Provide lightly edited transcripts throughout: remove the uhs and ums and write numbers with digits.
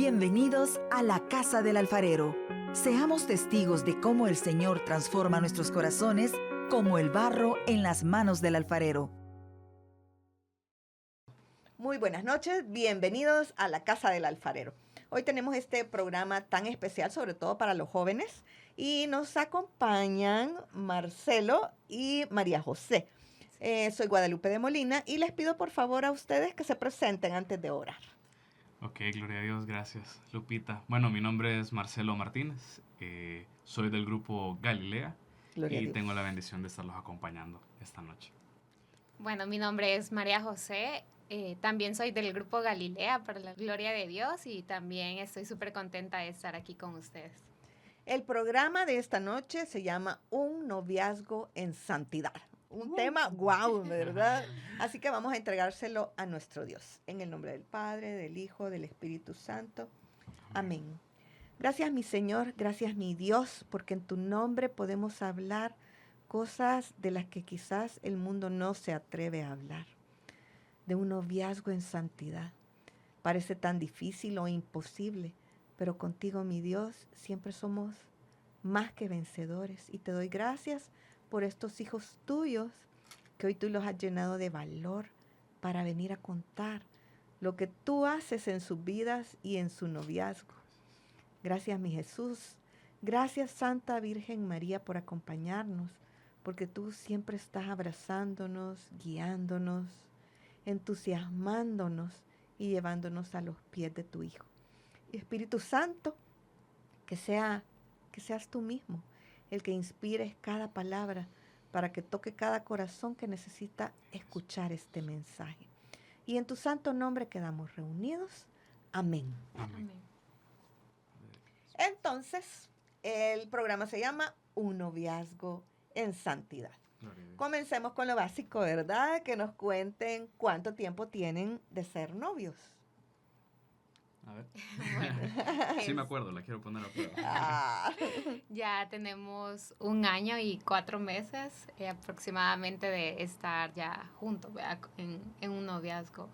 Bienvenidos a la Casa del Alfarero. Seamos testigos de cómo el Señor transforma nuestros corazones como el barro en las manos del alfarero. Muy buenas noches, bienvenidos a la Casa del Alfarero. Hoy tenemos este programa tan especial, sobre todo para los jóvenes, y nos acompañan Marcelo y María José. Soy Guadalupe de Molina y les pido por favor a ustedes que se presenten antes de orar. Ok, gloria a Dios, gracias Lupita. Bueno, mi nombre es Marcelo Martínez, soy del grupo Galilea y tengo la bendición de estarlos acompañando esta noche. Bueno, mi nombre es María José, también soy del grupo Galilea, para la gloria de Dios, y también estoy súper contenta de estar aquí con ustedes. El programa de esta noche se llama Un noviazgo en santidad. Un tema guau, ¿verdad? Así que vamos a entregárselo a nuestro Dios. En el nombre del Padre, del Hijo, del Espíritu Santo. Amén. Gracias, mi Señor, gracias, mi Dios, porque en tu nombre podemos hablar cosas de las que quizás el mundo no se atreve a hablar. De un noviazgo en santidad. Parece tan difícil o imposible, pero contigo, mi Dios, siempre somos más que vencedores. Y te doy gracias por estos hijos tuyos, que hoy tú los has llenado de valor para venir a contar lo que tú haces en sus vidas y en su noviazgo. Gracias, mi Jesús. Gracias, Santa Virgen María, por acompañarnos, porque tú siempre estás abrazándonos, guiándonos, entusiasmándonos y llevándonos a los pies de tu Hijo. Y Espíritu Santo, que seas tú mismo el que inspires cada palabra para que toque cada corazón que necesita escuchar este mensaje. Y en tu santo nombre quedamos reunidos. Amén. Amén. Entonces, el programa se llama Un noviazgo en santidad. Comencemos con lo básico, ¿verdad? Que nos cuenten cuánto tiempo tienen de ser novios. A ver. Bueno, Sí me acuerdo, la quiero poner a prueba. Ya tenemos 1 año y 4 meses aproximadamente de estar ya juntos, ¿verdad? En un noviazgo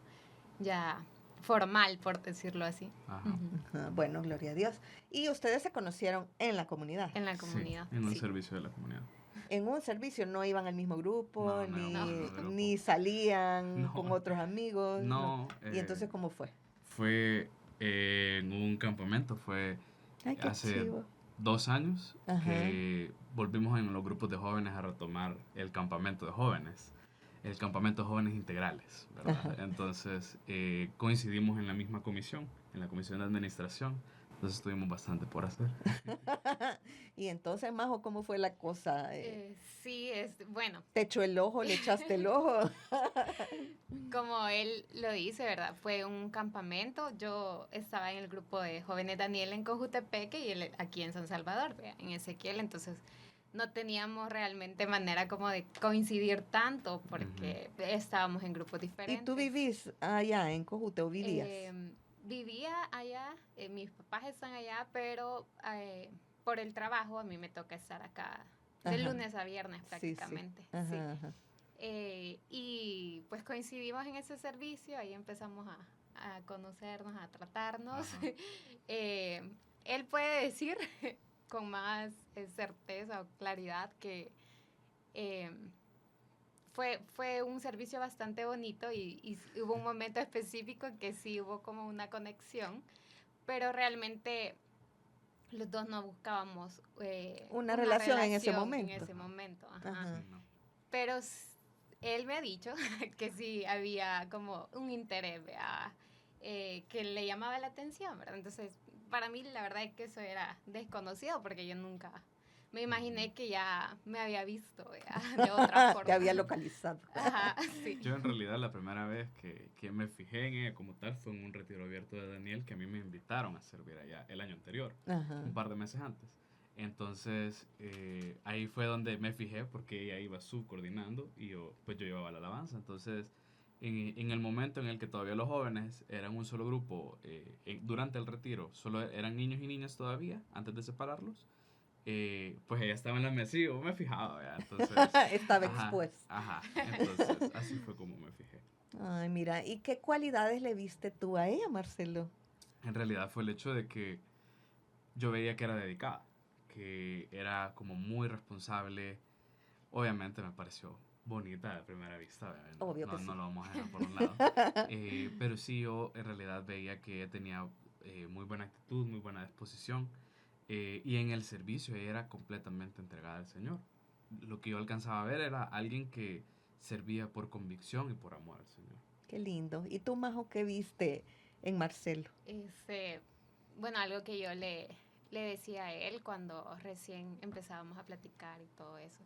ya formal, por decirlo así. Ajá. Uh-huh. Bueno, gloria a Dios. ¿Y ustedes se conocieron en la comunidad? En la comunidad. Sí, en un sí. servicio de la comunidad. En un servicio, no iban al mismo grupo, No. ni salían No. con otros amigos. No. ¿Y entonces cómo fue? Fue en un campamento, fue hace chivo. 2 años. Ajá. Que volvimos en los grupos de jóvenes a retomar el campamento de jóvenes. El campamento de jóvenes integrales, ¿verdad? Ajá. Entonces coincidimos en la misma comisión, en la comisión de administración. Entonces tuvimos bastante por hacer. Y entonces, Majo, ¿cómo fue la cosa? Sí, bueno. ¿Te echó el ojo? ¿Le echaste el ojo? Como él lo dice, ¿verdad? Fue un campamento. Yo estaba en el grupo de jóvenes Daniel en Cojutepeque y él aquí en San Salvador, ¿verdad? En Ezequiel. Entonces no teníamos realmente manera como de coincidir tanto porque estábamos en grupos diferentes. ¿Y tú vivís allá en Cojute o vivías? Vivía allá, mis papás están allá, pero por el trabajo a mí me toca estar acá de lunes a viernes prácticamente. Sí. Ajá, ajá. Y pues coincidimos en ese servicio, ahí empezamos a conocernos, a tratarnos. Él puede decir con más certeza o claridad que fue un servicio bastante bonito y hubo un momento específico que sí hubo como una conexión, pero realmente los dos no buscábamos una relación en ese momento. Ajá. Ajá. Pero él me ha dicho que sí había como un interés, que le llamaba la atención, ¿verdad? Entonces, para mí la verdad es que eso era desconocido porque yo nunca me imaginé que ya me había visto de otra forma. Te había localizado. Ajá, sí. Yo en realidad la primera vez que me fijé en ella como tal fue en un retiro abierto de Daniel que a mí me invitaron a servir allá el año anterior, un par de meses antes. Entonces ahí fue donde me fijé porque ella iba subcoordinando y yo llevaba la alabanza. Entonces en el momento en el que todavía los jóvenes eran un solo grupo, durante el retiro solo eran niños y niñas todavía antes de separarlos. Pues ella estaba en la mesa y yo me fijaba, ¿verdad? Entonces, estaba expuesta. Ajá, entonces así fue como me fijé. Ay, mira, ¿y qué cualidades le viste tú a ella, Marcelo? en realidad fue el hecho de que yo veía que era dedicada, que era como muy responsable. Obviamente me pareció bonita de primera vista, ¿verdad? Obvio que sí. No lo vamos a dejar por un lado. Pero sí, yo en realidad veía que ella tenía muy buena actitud, muy buena disposición. Y en el servicio ella era completamente entregada al Señor. Lo que yo alcanzaba a ver era alguien que servía por convicción y por amor al Señor. Qué lindo. ¿Y tú, Majo, qué viste en Marcelo? Bueno, algo que yo le decía a él cuando recién empezábamos a platicar y todo eso,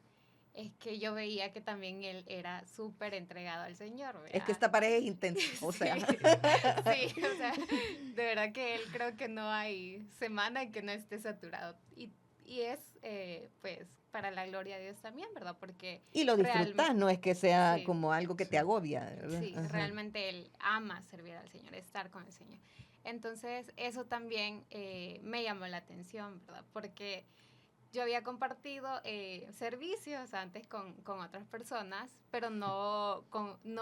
es que yo veía que también él era súper entregado al Señor, ¿verdad? Es que esta pareja es intensa, o sea. Sí, o sea, de verdad que él creo que no hay semana en que no esté saturado. Y es, pues, para la gloria de Dios también, ¿verdad? Porque Y lo disfrutas, no es que sea sí, como algo que te agobia, ¿verdad? sí, Ajá. realmente él ama servir al Señor, estar con el Señor. Entonces, eso también me llamó la atención, ¿verdad? Porque yo había compartido servicios antes con otras personas, pero no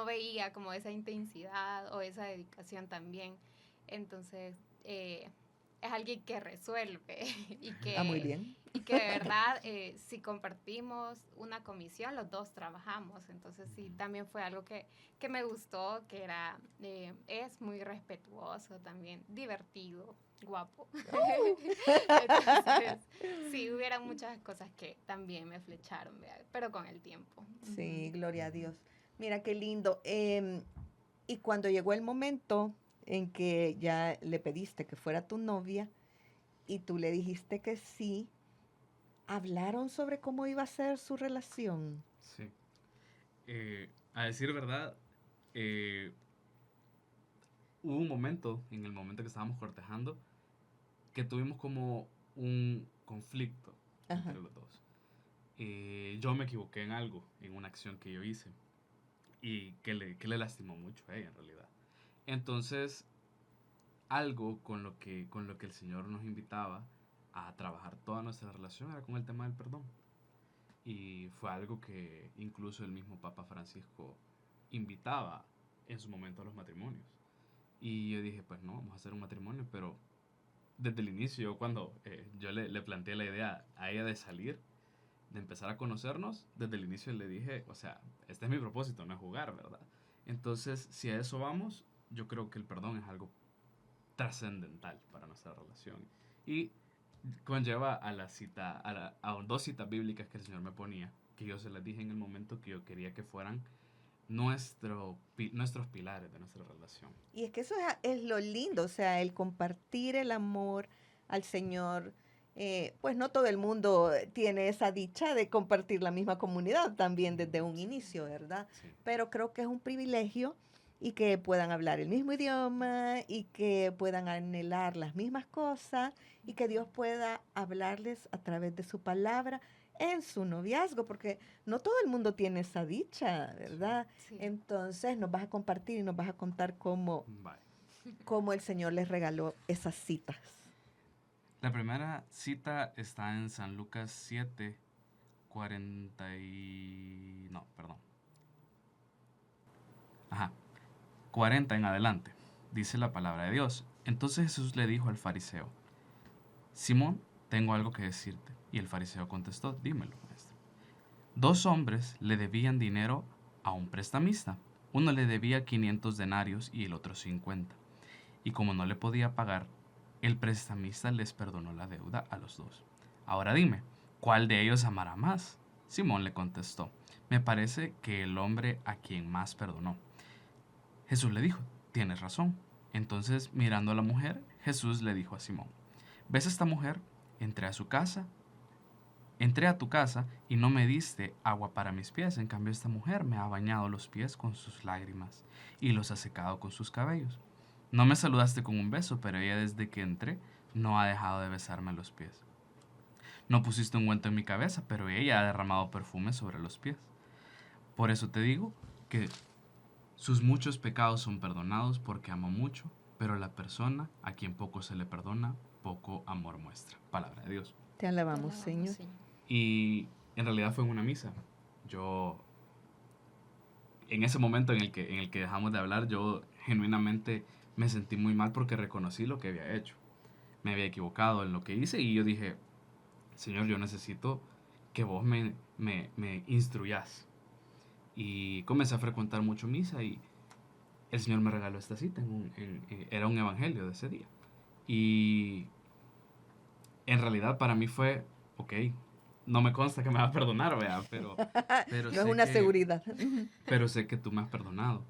veía como esa intensidad o esa dedicación también. Entonces, es alguien que resuelve Muy bien. y que de verdad, si compartimos una comisión, los dos trabajamos. Entonces, sí, también fue algo que me gustó, que es muy respetuoso también, divertido, guapo. Entonces, sí, hubieran muchas cosas que también me flecharon, ¿verdad? Pero con el tiempo. Sí, gloria a Dios. Mira qué lindo. Y cuando llegó el momento en que ya le pediste que fuera tu novia y tú le dijiste que sí, ¿hablaron sobre cómo iba a ser su relación? Sí. A decir verdad, hubo un momento, en el momento que estábamos cortejando, que tuvimos como un conflicto Ajá. entre los dos. Yo me equivoqué en algo, en una acción que yo hice, y que le lastimó mucho a ella en realidad. Entonces, algo con lo que el Señor nos invitaba a trabajar toda nuestra relación era con el tema del perdón. Y fue algo que incluso el mismo Papa Francisco invitaba en su momento a los matrimonios. Y yo dije, pues no, vamos a hacer un matrimonio, pero desde el inicio, cuando yo le planteé la idea a ella de salir, de empezar a conocernos, desde el inicio le dije, o sea, este es mi propósito, no es jugar, ¿verdad? Entonces, si a eso vamos, yo creo que el perdón es algo trascendental para nuestra relación. Y conlleva a la cita, a dos citas bíblicas que el Señor me ponía, que yo se las dije en el momento que yo quería que fueran nuestros pilares de nuestra relación. Y es que eso es lo lindo, o sea, el compartir el amor al Señor. Pues no todo el mundo tiene esa dicha de compartir la misma comunidad también desde un inicio, ¿verdad? Sí. Pero creo que es un privilegio y que puedan hablar el mismo idioma y que puedan anhelar las mismas cosas y que Dios pueda hablarles a través de su palabra en su noviazgo, porque no todo el mundo tiene esa dicha, ¿verdad? Sí. Entonces nos vas a compartir y nos vas a contar cómo el Señor les regaló esas citas. La primera cita está en San Lucas 7, 40 y... No, perdón. 40 en adelante. Dice la palabra de Dios. Entonces Jesús le dijo al fariseo, Simón, tengo algo que decirte. Y el fariseo contestó, dímelo, maestro. 2 hombres le debían dinero a un prestamista. Uno le debía 500 denarios y el otro 50. Y como no le podía pagar, el prestamista les perdonó la deuda a los 2. Ahora dime, ¿cuál de ellos amará más? Simón le contestó, me parece que el hombre a quien más perdonó. Jesús le dijo, tienes razón. Entonces, mirando a la mujer, Jesús le dijo a Simón, ¿ves esta mujer? Entré a tu casa y no me diste agua para mis pies. En cambio, esta mujer me ha bañado los pies con sus lágrimas y los ha secado con sus cabellos. No me saludaste con un beso, pero ella desde que entré no ha dejado de besarme los pies. No pusiste ungüento en mi cabeza, pero ella ha derramado perfume sobre los pies. Por eso te digo que sus muchos pecados son perdonados porque ama mucho, pero la persona a quien poco se le perdona, poco amor muestra. Palabra de Dios. Te alabamos, Señor. Y en realidad fue en una misa. En ese momento en el que dejamos de hablar, yo genuinamente me sentí muy mal porque reconocí lo que había hecho. Me había equivocado en lo que hice y yo dije, Señor, yo necesito que vos me instruyas. Y comencé a frecuentar mucho misa y el Señor me regaló esta cita, era un evangelio de ese día. Y en realidad para mí fue, ok, no me consta que me va a perdonar, vea, pero No es sé una que, seguridad. pero sé que tú me has perdonado.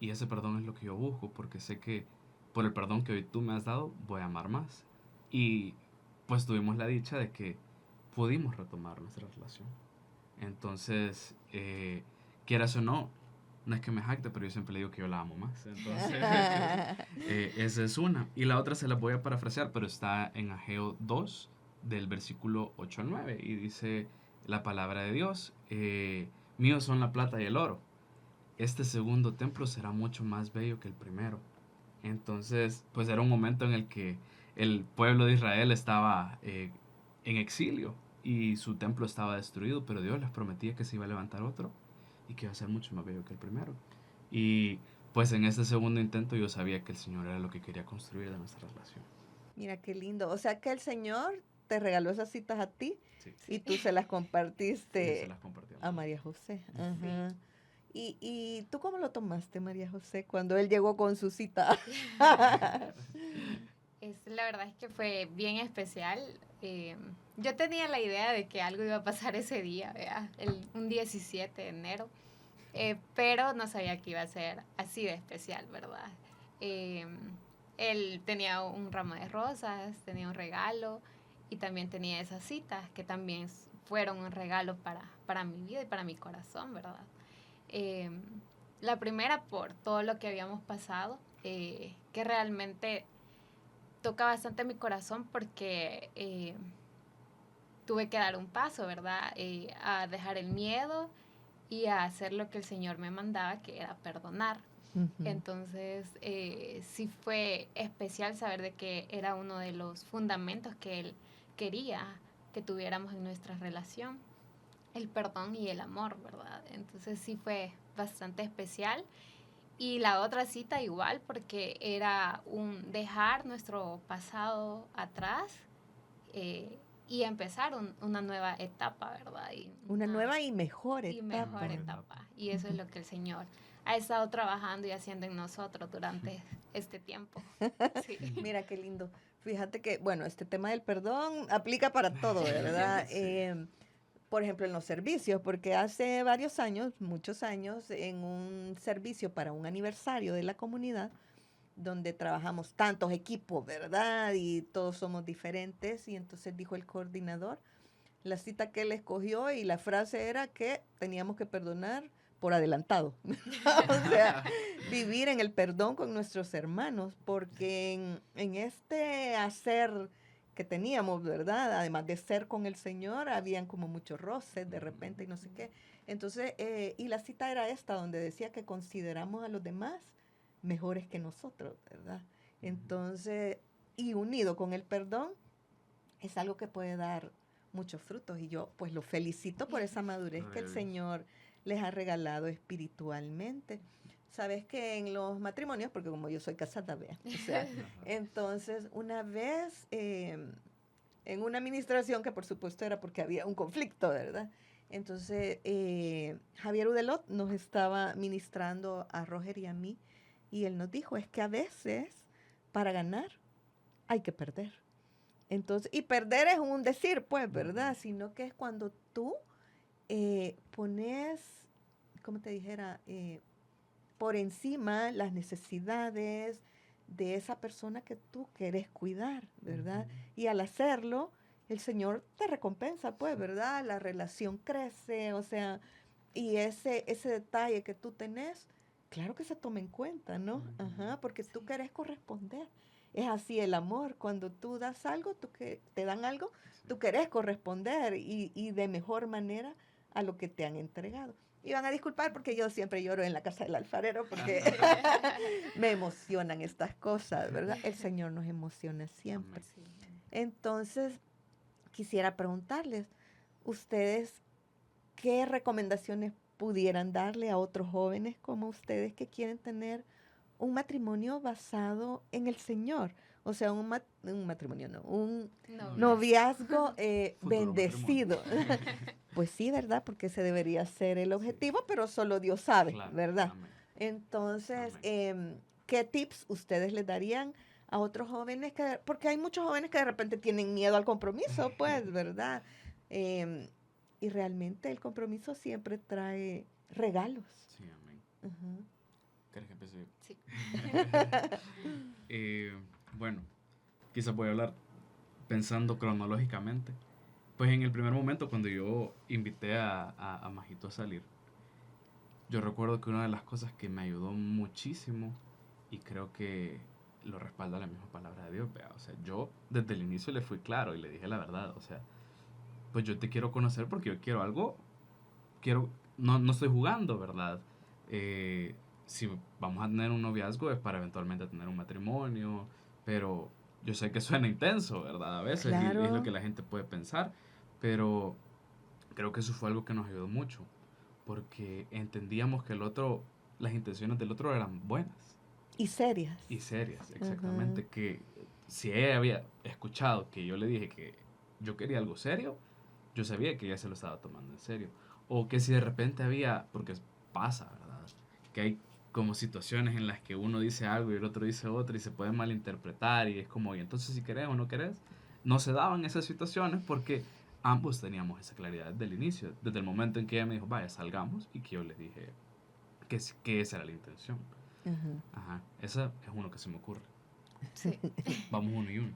Y ese perdón es lo que yo busco, porque sé que por el perdón que hoy tú me has dado, voy a amar más. Y pues tuvimos la dicha de que pudimos retomar nuestra relación. Entonces, quieras o no, no es que me jacte, pero yo siempre le digo que yo la amo más. Entonces, esa es una. Y la otra se la voy a parafrasear, pero está en Ageo 2, del versículo 8 al 9. Y dice la palabra de Dios, míos son la plata y el oro. Este segundo templo será mucho más bello que el primero. Entonces, pues era un momento en el que el pueblo de Israel estaba en exilio y su templo estaba destruido, pero Dios les prometía que se iba a levantar otro y que iba a ser mucho más bello que el primero. Y pues en este segundo intento yo sabía que el Señor era lo que quería construir de nuestra relación. Mira qué lindo. O sea que el Señor te regaló esas citas a ti Sí. y tú se las Y compartiste se las compartí a María José. Ajá. ¿Y tú cómo lo tomaste, María José, cuando él llegó con su cita? La verdad es que fue bien especial. Yo tenía la idea de que algo iba a pasar ese día, ¿verdad? Un 17 de enero, pero no sabía que iba a ser así de especial, ¿verdad? Eh, Él tenía un ramo de rosas, tenía un regalo y también tenía esas citas que también fueron un regalo para mi vida y para mi corazón, ¿verdad? Eh, la primera por todo lo que habíamos pasado, que realmente toca bastante mi corazón porque tuve que dar un paso, ¿verdad? A dejar el miedo y a hacer lo que el Señor me mandaba, que era perdonar. Entonces, sí fue especial saber de que era uno de los fundamentos que Él quería que tuviéramos en nuestra relación, el perdón y el amor, ¿verdad? Entonces sí fue bastante especial. Y la otra cita igual, porque era un dejar nuestro pasado atrás y empezar una nueva etapa, ¿verdad? Una nueva y mejor y etapa. mejor etapa. Y eso es lo que el Señor ha estado trabajando y haciendo en nosotros durante este tiempo. Sí. Mira qué lindo. Fíjate que, bueno, este tema del perdón aplica para todo, ¿verdad? Sí. Por ejemplo, en los servicios, porque hace varios años, muchos años, en un servicio para un aniversario de la comunidad, donde trabajamos tantos equipos, ¿verdad? Y todos somos diferentes. Y entonces dijo el coordinador la cita que él escogió y la frase era que teníamos que perdonar por adelantado. O sea, vivir en el perdón con nuestros hermanos, porque en este hacer que teníamos, ¿verdad? Además de ser con el Señor, habían como muchos roces de repente y no sé qué. Entonces, y la cita era esta, donde decía que consideramos a los demás mejores que nosotros, ¿verdad? Entonces, y unido con el perdón, es algo que puede dar muchos frutos. Y yo pues los felicito por esa madurez que el Señor les ha regalado espiritualmente. Sabes que en los matrimonios, porque como yo soy casada, vea, o sea, entonces una vez en una administración, que por supuesto era porque había un conflicto, ¿verdad? Entonces Javier Udelot nos estaba ministrando a Roger y a mí y él nos dijo, es que a veces para ganar hay que perder. Entonces, y perder es un decir, pues, ¿verdad? Sino que es cuando tú pones, como te dijera, por encima las necesidades de esa persona que tú quieres cuidar, ¿verdad? Y al hacerlo, el Señor te recompensa, pues, ¿verdad? La relación crece, o sea, y ese detalle que tú tenés, claro que se toma en cuenta, ¿no? Ajá, porque tú querés corresponder. Es así el amor, cuando tú das algo, te dan algo, tú querés corresponder y de mejor manera a lo que te han entregado. Y van a disculpar porque yo siempre lloro en la casa del alfarero porque me emocionan estas cosas, ¿verdad? El Señor nos emociona siempre. Entonces, quisiera preguntarles, ¿ustedes qué recomendaciones pudieran darle a otros jóvenes como ustedes que quieren tener un matrimonio basado en el Señor. O sea, un matrimonio, no, un noviazgo bendecido. Pues sí, ¿verdad? Porque ese debería ser el objetivo, pero solo Dios sabe, Claro, ¿verdad? amén. Entonces, Amén. ¿qué tips ustedes les darían a otros jóvenes? Porque hay muchos jóvenes que de repente tienen miedo al compromiso, pues, ¿verdad? Y realmente el compromiso siempre trae regalos. Sí, amén. Ujú. ¿Quieres que empiece yo? Sí. Bueno, quizás voy a hablar pensando cronológicamente. Pues en el primer momento, cuando yo invité a Majito a salir, yo recuerdo que una de las cosas que me ayudó muchísimo, y creo que lo respalda la misma palabra de Dios, vea, o sea, yo desde el inicio le fui claro y le dije la verdad, o sea, pues yo te quiero conocer porque yo quiero algo, no estoy jugando, ¿verdad? Si vamos a tener un noviazgo es para eventualmente tener un matrimonio, pero yo sé que suena intenso, ¿verdad? A veces, y es lo Claro. que la gente puede pensar, pero creo que eso fue algo que nos ayudó mucho, porque entendíamos que las intenciones del otro eran buenas Y serias. y serias, Ujú. exactamente, que si ella había escuchado que yo le dije que yo quería algo serio, yo sabía que ella se lo estaba tomando en serio. O que si de repente había, porque pasa, ¿verdad? Que hay como situaciones en las que uno dice algo y el otro dice otra y se puede malinterpretar y es como, y entonces si querés o no querés, no se daban esas situaciones porque ambos teníamos esa claridad desde el inicio, desde el momento en que ella me dijo, vaya, salgamos, y que yo le dije que esa era la intención. Ujú. Ajá, esa es uno que se me ocurre. Sí. Vamos uno y uno.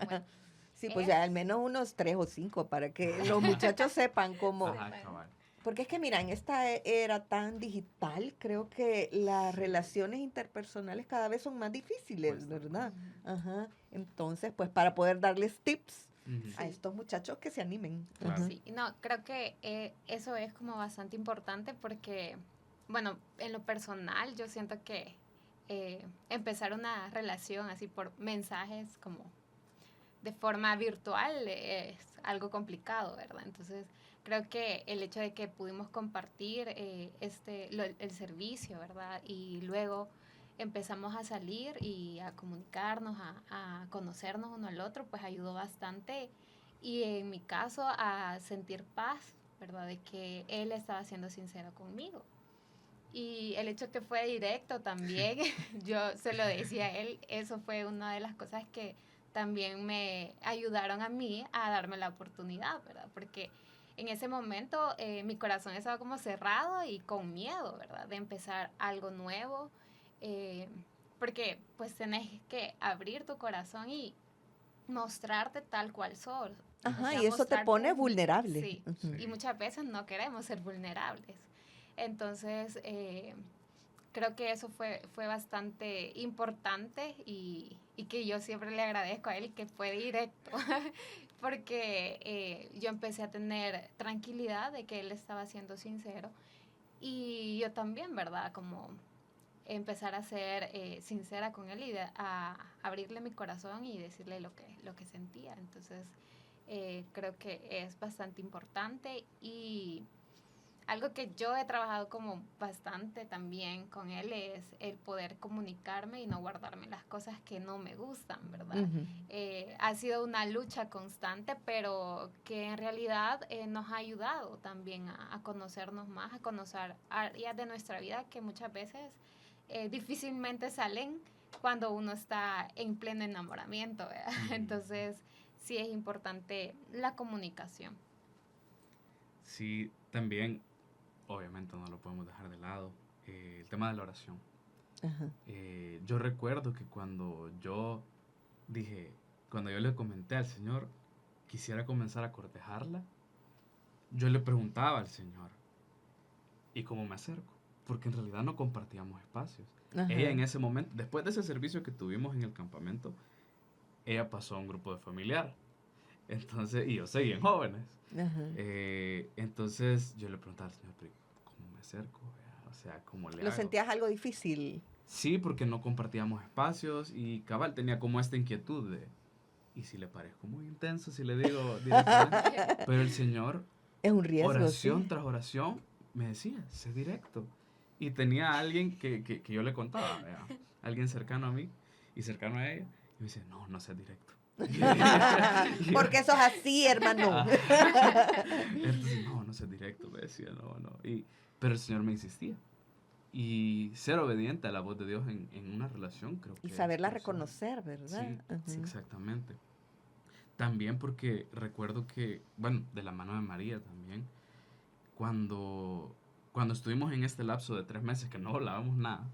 Bueno, Sí, pues ya al menos unos 3 o 5 para que los muchachos sepan cómo. Ajá, cabal. Porque es que, mira, en esta era tan digital, creo que las Sí. relaciones interpersonales cada vez son más difíciles, Cuesta ¿verdad? Ujú. Ajá. Entonces, pues para poder darles tips Ujú. a estos muchachos que se animen. Claro. Ajá. Sí, no, creo que eso es como bastante importante porque, bueno, en lo personal yo siento que empezar una relación así por mensajes como de forma virtual es algo complicado, ¿verdad? Entonces creo que el hecho de que pudimos compartir el servicio, ¿verdad? Y luego empezamos a salir y a comunicarnos, a conocernos uno al otro, pues ayudó bastante. Y en mi caso a sentir paz, ¿verdad? De que él estaba siendo sincero conmigo. Y el hecho que fue directo también, yo se lo decía a él, eso fue una de las cosas que también me ayudaron a mí a darme la oportunidad, ¿verdad? Porque en ese momento mi corazón estaba como cerrado y con miedo, ¿verdad? De empezar algo nuevo, porque pues tenés que abrir tu corazón y mostrarte tal cual sos. O Ajá, sea, y eso te pone mostrarte, vulnerable. sí, Ujú. y muchas veces no queremos ser vulnerables. Entonces, creo que eso fue bastante importante y que yo siempre le agradezco a él que fue directo, porque yo empecé a tener tranquilidad de que él estaba siendo sincero y yo también, ¿verdad? Como empezar a ser sincera con él y a abrirle mi corazón y decirle lo que sentía. Entonces, creo que es bastante importante y algo que yo he trabajado como bastante también con él es el poder comunicarme y no guardarme las cosas que no me gustan, ¿verdad? Ujú. Ha sido una lucha constante, pero que en realidad nos ha ayudado también a conocernos más, a conocer áreas de nuestra vida que muchas veces difícilmente salen cuando uno está en pleno enamoramiento, ¿verdad? Entonces, sí es importante la comunicación. Sí, también, obviamente no lo podemos dejar de lado, el tema de la oración. Ajá. Yo recuerdo que cuando yo le comenté al Señor, quisiera comenzar a cortejarla, yo le preguntaba al Señor, ¿y cómo me acerco? Porque en realidad no compartíamos espacios. Ajá. Ella en ese momento, después de ese servicio que tuvimos en el campamento, ella pasó a un grupo de familiar. Entonces, y yo seguí en jóvenes. Ajá. Entonces yo le preguntaba al Señor, "¿Pero cómo me acerco? O sea, ¿cómo le ¿Lo hago?". sentías algo difícil? Sí, porque no compartíamos espacios y cabal tenía como esta inquietud de, ¿y si le parezco muy intenso, si le digo directamente? Pero el Señor, Es un riesgo, oración sí. tras oración, me decía, sé directo. Y tenía a alguien que yo le contaba, ¿verdad? Alguien cercano a mí y cercano a ella. Y me dice, no seas directo. Porque eso es así, hermano. Entonces, no seas directo, me decía, no. Pero el Señor me insistía. Y ser obediente a la voz de Dios en una relación, creo que Y saberla es crucial. reconocer, ¿verdad? Sí, exactamente. También porque recuerdo que, bueno, de la mano de María también, cuando estuvimos en este lapso de 3 meses que no hablábamos nada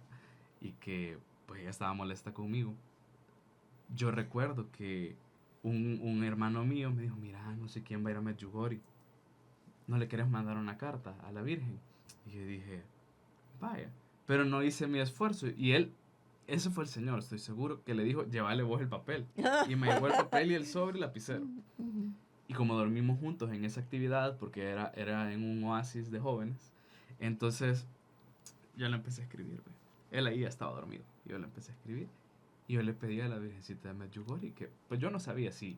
y que pues ella estaba molesta conmigo, yo recuerdo que un hermano mío me dijo, mira, no sé quién va a ir a Medjugorje, ¿no le quieres mandar una carta a la Virgen? Y yo dije, vaya, pero no hice mi esfuerzo. Y ese fue el Señor, estoy seguro, que le dijo, llévale vos el papel. Y me llevó el papel y el sobre y lapicero. Y como dormimos juntos en esa actividad, porque era en un oasis de jóvenes, entonces yo le empecé a escribir. Él ahí estaba dormido. Yo le empecé a escribir. Y yo le pedí a la Virgencita de Medjugorje que, pues yo no sabía si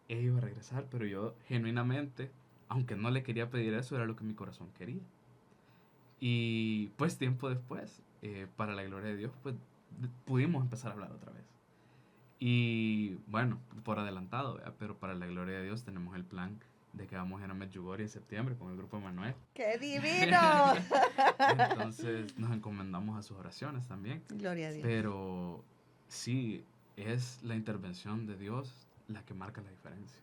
ella iba a regresar, pero yo genuinamente, aunque no le quería pedir eso, era lo que mi corazón quería. Y pues tiempo después, para la gloria de Dios, pues pudimos empezar a hablar otra vez. Y bueno, por adelantado, ¿verdad? Pero para la gloria de Dios tenemos el plan de que vamos a ir a Medjugorje en septiembre con el grupo Manuel. ¡Qué divino! Entonces nos encomendamos a sus oraciones también. Gloria a Dios. Pero sí, es la intervención de Dios la que marca la diferencia.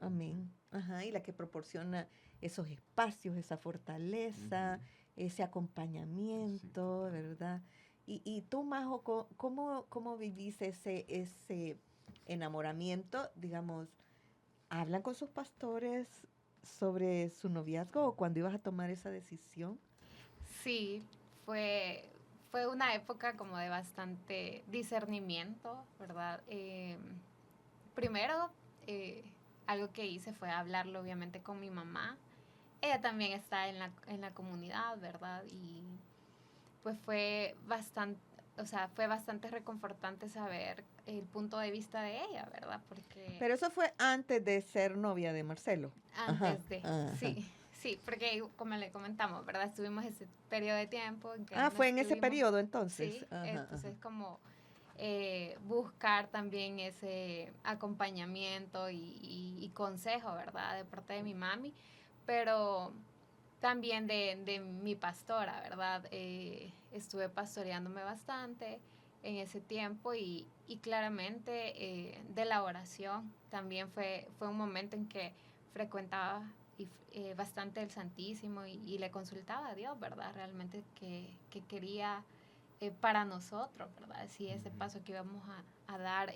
Amén. Ajá, y la que proporciona esos espacios, esa fortaleza, ese acompañamiento, sí, ¿verdad? Y tú, Majo, ¿cómo vivís ese enamoramiento? Digamos, ¿hablan con sus pastores sobre su noviazgo o cuando ibas a tomar esa decisión? Sí, fue una época como de bastante discernimiento, ¿verdad? Primero, algo que hice fue hablarlo obviamente con mi mamá. Ella también está en la comunidad, ¿verdad? Y pues fue bastante reconfortante saber el punto de vista de ella, ¿verdad? Porque pero eso fue antes de ser novia de Marcelo. Sí, porque como le comentamos, ¿verdad? Estuvimos ese periodo de tiempo en que fue en ese periodo entonces. Sí, entonces como buscar también ese acompañamiento y consejo, ¿verdad? De parte de mi mami, pero también de mi pastora, ¿verdad? Estuve pastoreándome bastante en ese tiempo y claramente de la oración. También fue un momento en que frecuentaba bastante el Santísimo y le consultaba a Dios, ¿verdad? Realmente que quería para nosotros, ¿verdad? Si ese paso que íbamos a dar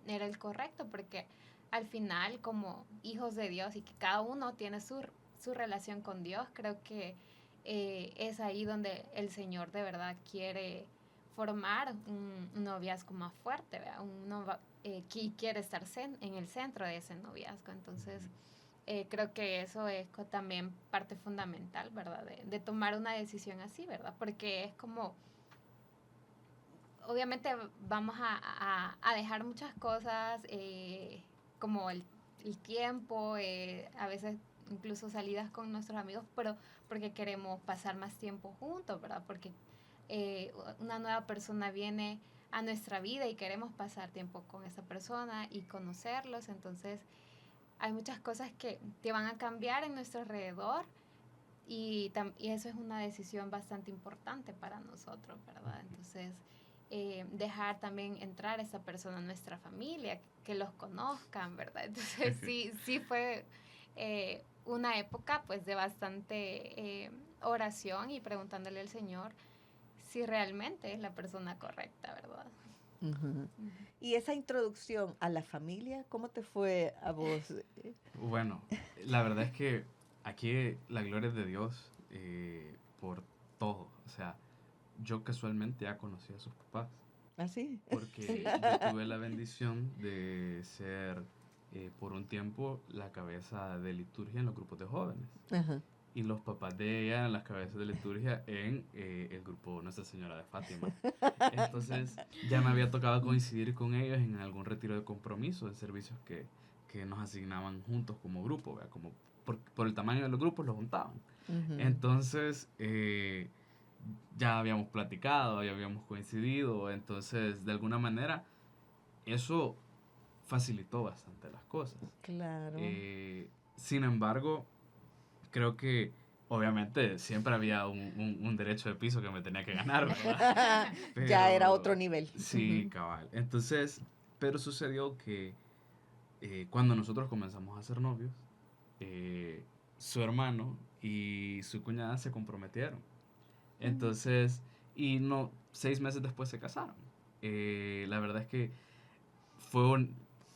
era el correcto, porque al final como hijos de Dios y que cada uno tiene su relación con Dios, creo que es ahí donde el Señor de verdad quiere formar un noviazgo más fuerte, ¿verdad? Que quiere estar en el centro de ese noviazgo. Entonces, creo que eso es también parte fundamental, ¿verdad? De tomar una decisión así, ¿verdad? Porque es como, obviamente vamos a dejar muchas cosas, como el tiempo, a veces incluso salidas con nuestros amigos, pero porque queremos pasar más tiempo juntos, ¿verdad? Porque una nueva persona viene a nuestra vida y queremos pasar tiempo con esa persona y conocerlos. Entonces hay muchas cosas que van a cambiar en nuestro alrededor y eso es una decisión bastante importante para nosotros, ¿verdad? Entonces dejar también entrar a esa persona en nuestra familia, que los conozcan, ¿verdad? Entonces sí fue una época pues de bastante oración y preguntándole al Señor si realmente es la persona correcta, ¿verdad? Y esa introducción a la familia, ¿cómo te fue a vos? Bueno, la verdad es que aquí la gloria es de Dios por todo. O sea, yo casualmente ya conocí a sus papás. ¿Ah, sí? Porque yo tuve la bendición de ser por un tiempo la cabeza de liturgia en los grupos de jóvenes. Ajá. Y los papás de ella eran las cabezas de liturgia en el grupo Nuestra Señora de Fátima. Entonces ya me había tocado coincidir con ellos en algún retiro de compromiso, en servicios que nos asignaban juntos como grupo, como por el tamaño de los grupos los juntaban. Entonces ya habíamos platicado, ya habíamos coincidido, entonces de alguna manera eso facilitó bastante las cosas. Claro. Sin embargo, creo que obviamente siempre había un derecho de piso que me tenía que ganar, ¿verdad? Ya era Pero otro nivel. sí, cabal. Entonces, pero sucedió que cuando nosotros comenzamos a ser novios, su hermano y su cuñada se comprometieron. Entonces, y no, 6 meses después se casaron. La verdad es que fue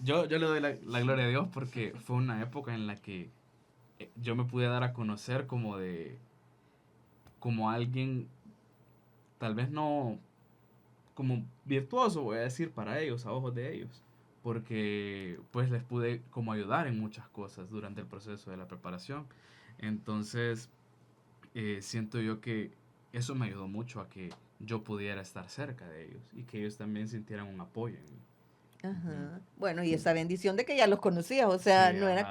yo le doy la gloria a Dios porque fue una época en la que yo me pude dar a conocer como alguien, tal vez no como virtuoso, voy a decir, para ellos, a ojos de ellos, porque pues les pude como ayudar en muchas cosas durante el proceso de la preparación. Entonces, siento yo que eso me ayudó mucho a que yo pudiera estar cerca de ellos y que ellos también sintieran un apoyo en mí. Ajá. Bueno, y esa bendición de que ya los conocías, o sea, Sí, no era ajá.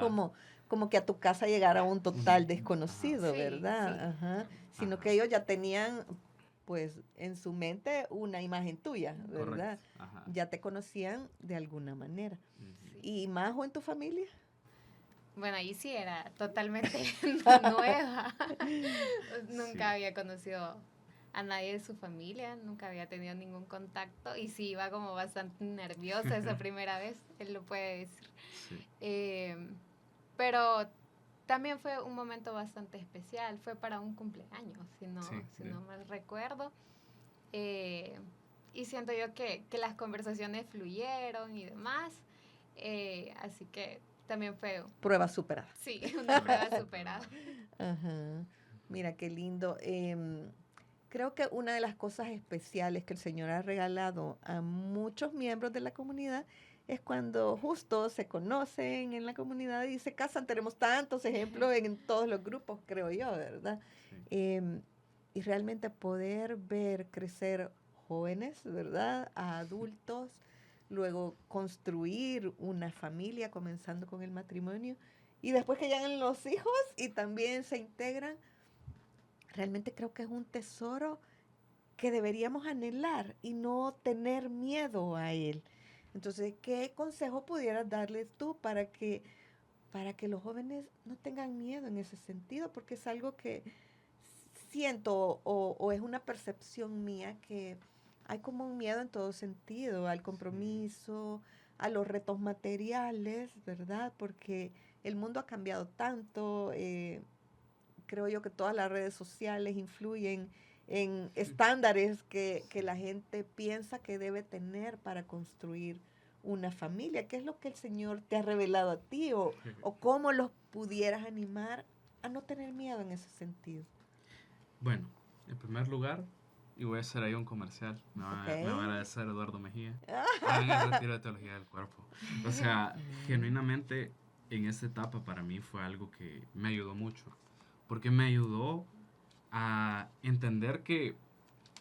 como que a tu casa llegara un total Ajá. desconocido, Sí, ¿verdad? sí. Ajá. Sino Ajá. que ellos ya tenían, pues, en su mente una imagen tuya, ¿verdad? Correcto. Ajá. Ya te conocían de alguna manera. Ujú. Sí. ¿Y Majo en tu familia? Bueno, ahí sí era totalmente nueva. Nunca Sí. había conocido a nadie de su familia, nunca había tenido ningún contacto y sí iba como bastante nerviosa esa primera vez, él lo puede decir. Sí. Pero también fue un momento bastante especial, fue para un cumpleaños, Sí, si sí. no mal recuerdo. Y siento yo que las conversaciones fluyeron y demás, así que también fue, Prueba superada. sí, una prueba superada. Ajá. Mira qué lindo. Creo que una de las cosas especiales que el Señor ha regalado a muchos miembros de la comunidad es cuando justo se conocen en la comunidad y se casan. Tenemos tantos ejemplos en todos los grupos, creo yo, ¿verdad? Sí. Y realmente poder ver crecer jóvenes, ¿verdad? A adultos, luego construir una familia, comenzando con el matrimonio, y después que llegan los hijos y también se integran. Realmente creo que es un tesoro que deberíamos anhelar y no tener miedo a él. Entonces, ¿qué consejo pudieras darles tú para que los jóvenes no tengan miedo en ese sentido? Porque es algo que siento o es una percepción mía que hay como un miedo en todo sentido, al compromiso, a los retos materiales, ¿verdad? Porque el mundo ha cambiado tanto. Creo yo que todas las redes sociales influyen en estándares que la gente piensa que debe tener para construir una familia. ¿Qué es lo que el Señor te ha revelado a ti o cómo los pudieras animar a no tener miedo en ese sentido? Bueno, en primer lugar, y voy a hacer ahí un comercial, me va a agradecer Eduardo Mejía, en el retiro de teología del cuerpo. O sea, genuinamente en esta etapa para mí fue algo que me ayudó mucho, porque me ayudó a entender que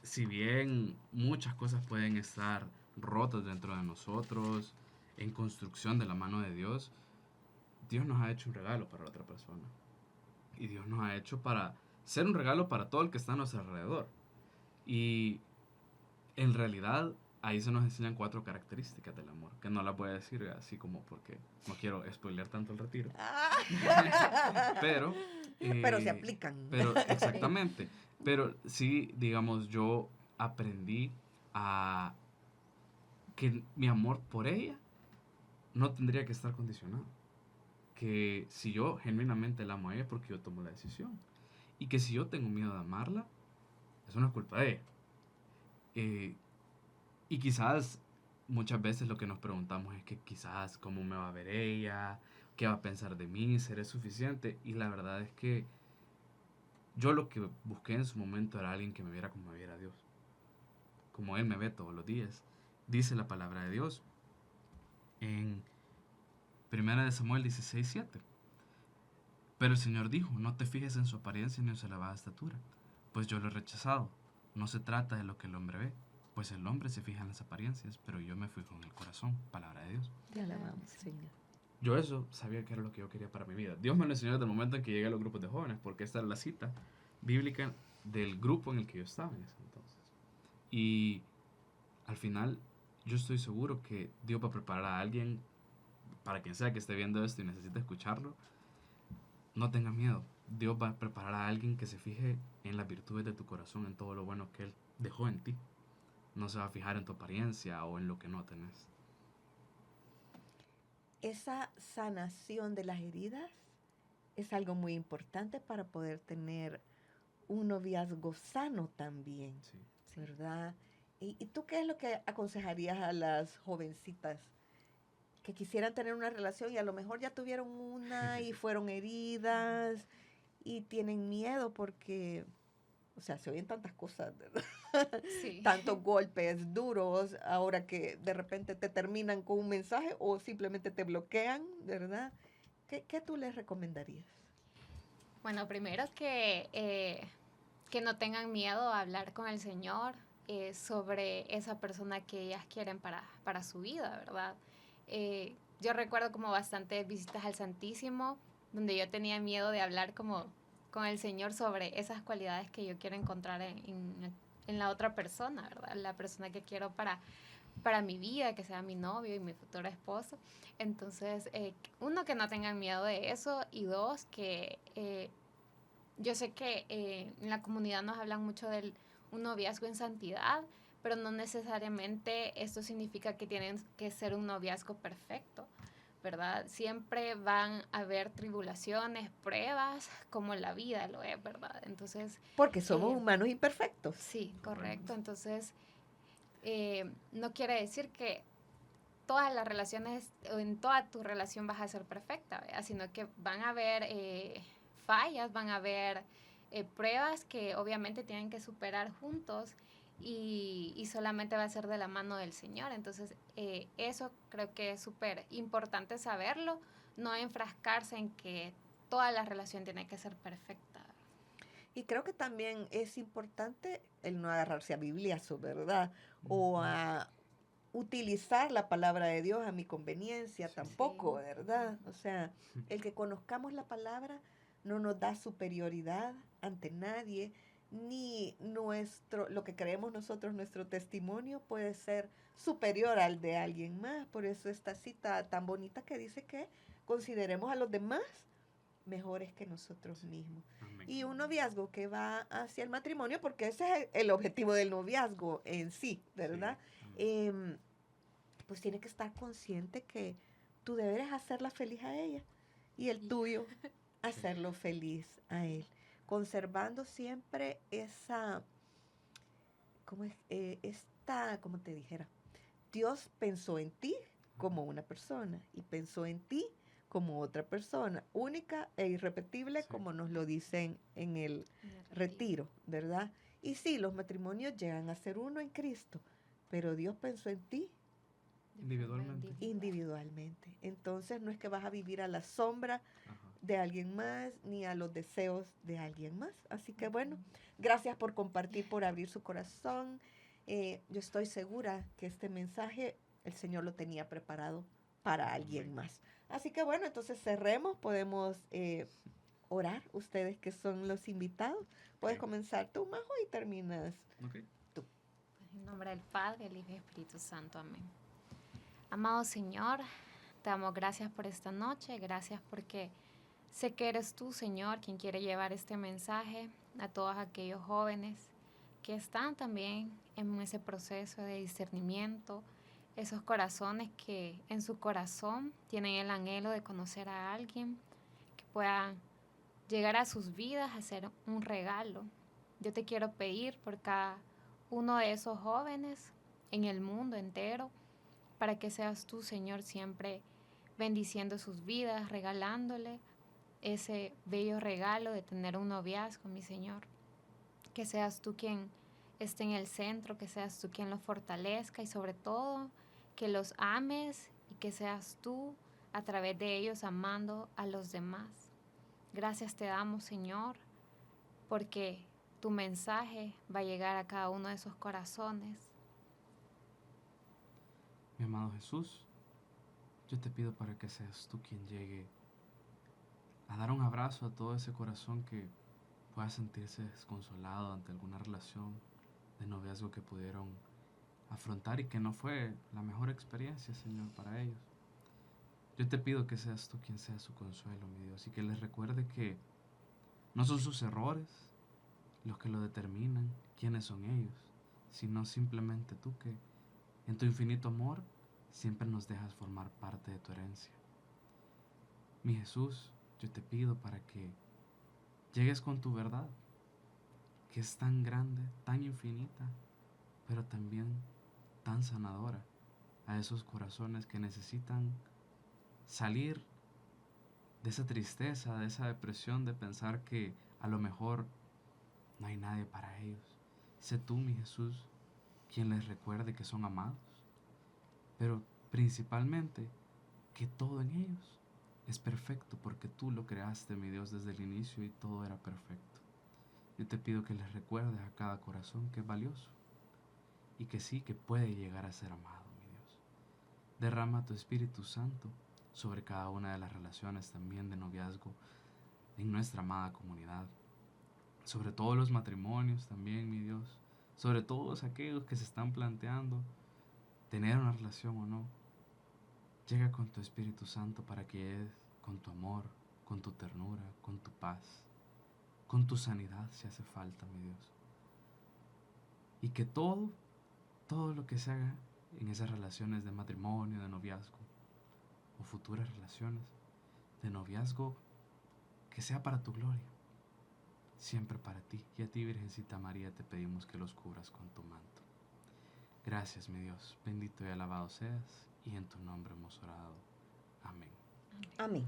si bien muchas cosas pueden estar rotas dentro de nosotros, en construcción de la mano de Dios, Dios nos ha hecho un regalo para la otra persona. Y Dios nos ha hecho para ser un regalo para todo el que está a nuestro alrededor. Y en realidad ahí se nos enseñan 4 características del amor, que no las voy a decir así como porque no quiero spoilear tanto el retiro. Pero Pero se aplican. Pero exactamente. Pero sí, digamos, yo aprendí a que mi amor por ella no tendría que estar condicionado. Que si yo genuinamente la amo a ella, porque yo tomo la decisión. Y que si yo tengo miedo de amarla, es una culpa de ella. Y quizás muchas veces lo que nos preguntamos es que quizás cómo me va a ver ella, qué va a pensar de mí, seré suficiente. Y la verdad es que yo lo que busqué en su momento era alguien que me viera como me viera Dios. Como Él me ve todos los días. Dice la palabra de Dios en 1 Samuel 16:7. Pero el Señor dijo, no te fijes en su apariencia ni en su elevada estatura, pues yo lo he rechazado. No se trata de lo que el hombre ve, pues el hombre se fija en las apariencias, pero yo me fijo en el corazón. Palabra de Dios. Te alabamos, Señor. Yo eso sabía que era lo que yo quería para mi vida. Dios me lo enseñó desde el momento en que llegué a los grupos de jóvenes, porque esta era la cita bíblica del grupo en el que yo estaba en ese entonces. Y al final, yo estoy seguro que Dios va a preparar a alguien, para quien sea que esté viendo esto y necesite escucharlo, no tenga miedo. Dios va a preparar a alguien que se fije en las virtudes de tu corazón, en todo lo bueno que Él dejó en ti. No se va a fijar en tu apariencia o en lo que no tenés. Esa sanación de las heridas es algo muy importante para poder tener un noviazgo sano también, Sí. ¿verdad? ¿Y tú qué es lo que aconsejarías a las jovencitas que quisieran tener una relación y a lo mejor ya tuvieron una y fueron heridas y tienen miedo porque, o sea, se oyen tantas cosas, ¿verdad? Sí. Tantos golpes duros, ahora que de repente te terminan con un mensaje o simplemente te bloquean, ¿verdad? ¿Qué tú les recomendarías? Bueno, primero que no tengan miedo a hablar con el Señor sobre esa persona que ellas quieren para su vida, ¿verdad? Yo recuerdo como bastantes visitas al Santísimo, donde yo tenía miedo de hablar como con el Señor sobre esas cualidades que yo quiero encontrar en la otra persona, ¿verdad? La persona que quiero para mi vida, que sea mi novio y mi futuro esposo. Entonces, uno, que no tengan miedo de eso, y dos, que yo sé que en la comunidad nos hablan mucho del un noviazgo en santidad, pero no necesariamente esto significa que tienen que ser un noviazgo perfecto, ¿verdad? Siempre van a haber tribulaciones, pruebas, como la vida lo es, ¿verdad? Entonces, Porque somos humanos imperfectos. sí, correcto. Entonces, no quiere decir que todas las relaciones, o en toda tu relación vas a ser perfecta, ¿verdad? Sino que van a haber fallas, van a haber pruebas que obviamente tienen que superar juntos y solamente va a ser de la mano del Señor. Entonces, eso creo que es súper importante saberlo, no enfrascarse en que toda la relación tiene que ser perfecta. Y creo que también es importante el no agarrarse a bibliazos, ¿verdad? O a utilizar la palabra de Dios a mi conveniencia, Sí. tampoco, ¿verdad? O sea, el que conozcamos la palabra no nos da superioridad ante nadie, ni lo que creemos nosotros, nuestro testimonio puede ser superior al de alguien más. Por eso esta cita tan bonita que dice que consideremos a los demás mejores que nosotros mismos. Amén. Y un noviazgo que va hacia el matrimonio, porque ese es el objetivo del noviazgo en sí, ¿verdad? Sí. Pues tiene que estar consciente que tú deberes hacerla feliz a ella y el tuyo hacerlo feliz a él, conservando siempre esa, ¿cómo es? Como te dijera, Dios pensó en ti como una persona y pensó en ti como otra persona, única e irrepetible, Sí. como nos lo dicen en el retiro, ¿verdad? Y sí, los matrimonios llegan a ser uno en Cristo, pero Dios pensó en ti Individualmente. individualmente. Entonces no es que vas a vivir a la sombra Ajá. de alguien más ni a los deseos de alguien más. Así que bueno, gracias por compartir, por abrir su corazón. Yo estoy segura que este mensaje el Señor lo tenía preparado para alguien más. Así que bueno, entonces cerremos, podemos orar, ustedes que son los invitados. Puedes comenzar tú, Majo, y terminas Okay. tú. En nombre del Padre, el Hijo y el Espíritu Santo. Amén. Amado Señor, te damos gracias por esta noche, gracias porque sé que eres tú, Señor, quien quiere llevar este mensaje a todos aquellos jóvenes que están también en ese proceso de discernimiento, esos corazones que en su corazón tienen el anhelo de conocer a alguien que pueda llegar a sus vidas a ser un regalo. Yo te quiero pedir por cada uno de esos jóvenes en el mundo entero, para que seas tú, Señor, siempre bendiciendo sus vidas, regalándole ese bello regalo de tener un noviazgo, mi Señor. Que seas tú quien esté en el centro, que seas tú quien los fortalezca y sobre todo que los ames y que seas tú a través de ellos amando a los demás. Gracias te damos, Señor, porque tu mensaje va a llegar a cada uno de esos corazones. Mi amado Jesús, yo te pido para que seas tú quien llegue a dar un abrazo a todo ese corazón que pueda sentirse desconsolado ante alguna relación de noviazgo que pudieron afrontar y que no fue la mejor experiencia, Señor, para ellos. Yo te pido que seas tú quien sea su consuelo, mi Dios, y que les recuerde que no son sus errores los que lo determinan quiénes son ellos, sino simplemente tú, que en tu infinito amor siempre nos dejas formar parte de tu herencia. Mi Jesús, yo te pido para que llegues con tu verdad, que es tan grande, tan infinita, pero también tan sanadora a esos corazones que necesitan salir de esa tristeza, de esa depresión, de pensar que a lo mejor no hay nadie para ellos. Sé tú, mi Jesús, quien les recuerde que son amados, pero principalmente que todo en ellos es perfecto porque tú lo creaste, mi Dios, desde el inicio y todo era perfecto. Yo te pido que les recuerdes a cada corazón que es valioso y que sí, que puede llegar a ser amado, mi Dios. Derrama tu Espíritu Santo sobre cada una de las relaciones también de noviazgo en nuestra amada comunidad, sobre todos los matrimonios también, mi Dios, sobre todos aquellos que se están planteando tener una relación o no. Llega con tu Espíritu Santo para que es con tu amor, con tu ternura, con tu paz, con tu sanidad si hace falta, mi Dios. Y que todo lo que se haga en esas relaciones de matrimonio, de noviazgo o futuras relaciones de noviazgo, que sea para tu gloria, siempre para ti. Y a ti, Virgencita María, te pedimos que los cubras con tu manto. Gracias, mi Dios, bendito y alabado seas, y en tu nombre hemos orado. Amén. Amén.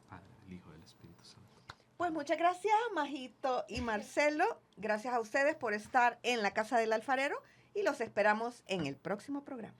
Padre, del Hijo y del Espíritu Santo. Pues muchas gracias, Majito y Marcelo. Gracias a ustedes por estar en la Casa del Alfarero y los esperamos en el próximo programa.